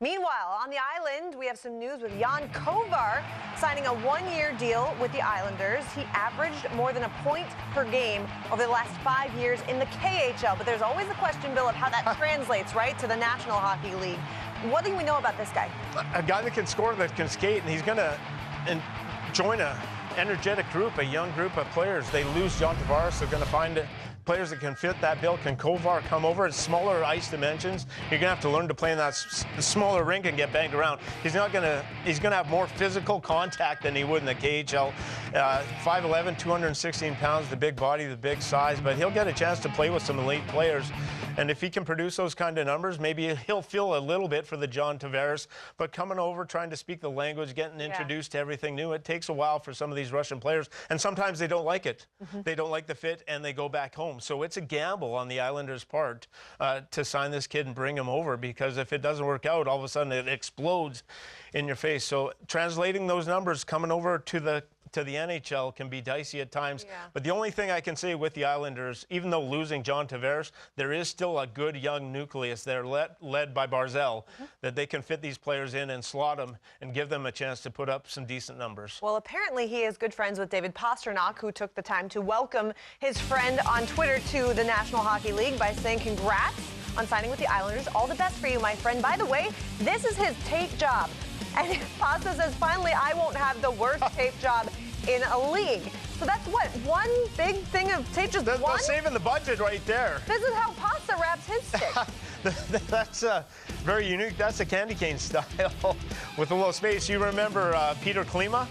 Meanwhile, on the island, we have some news with Jan Kovar signing a one-year deal with the Islanders. He averaged more than a point per game over the last 5 years in the KHL. But there's always the question, Bill, of how that translates, right, to the National Hockey League. What do we know about this guy? A guy that can score, that can skate, and he's going to join a energetic group, a young group of players. They lose John Tavares. They're going to find players that can fit that bill. Can Kovar come over? It's smaller ice dimensions. You're going to have to learn to play in that smaller rink and get banged around. He's going to have more physical contact than he would in the KHL. 5'11", 216 pounds, the big body, the big size, but he'll get a chance to play with some elite players. And if he can produce those kind of numbers, maybe he'll feel a little bit for the John Tavares. But coming over, trying to speak the language, getting introduced to everything new, it takes a while for some of these Russian players. And sometimes they don't like it. They don't like the fit, and they go back home. So it's a gamble on the Islanders' part to sign this kid and bring him over, because if it doesn't work out, all of a sudden it explodes in your face. So translating those numbers, coming over to the NHL can be dicey at times. But the only thing I can say with the Islanders, even though losing John Tavares, there is still a good young nucleus there led by Barzal, that they can fit these players in and slot them and give them a chance to put up some decent numbers. Well, apparently he is good friends with David Pastrnak, who took the time to welcome his friend on Twitter to the National Hockey League by saying congrats on signing with the Islanders. All the best for you, my friend. By the way, this is his tape job. And Pasta says, finally, I won't have the worst tape job in a league. So that's what, one big thing of tape, just one? That's saving the budget right there. This is how Pasta wraps his stick. That's very unique. That's a candy cane style with a little space. You remember Peter Klima?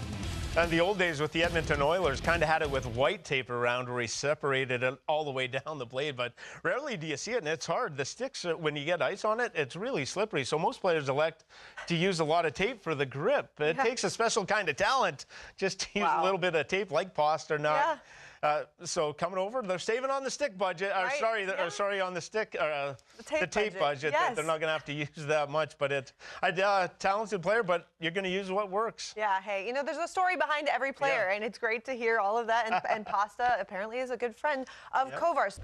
In the old days with the Edmonton Oilers, kind of had it with white tape around where he separated it all the way down the blade, but rarely do you see it, and it's hard. The sticks, when you get ice on it, it's really slippery, so most players elect to use a lot of tape for the grip. It takes a special kind of talent just to use a little bit of tape like Pastrnak. So coming over, they're saving on the stick budget. Sorry, on the stick, the tape budget. They're not going to have to use that much. But it's a talented player, but you're going to use what works. Yeah. Hey, you know, there's a story behind every player, and it's great to hear all of that. And Pasta apparently is a good friend of Kovar's.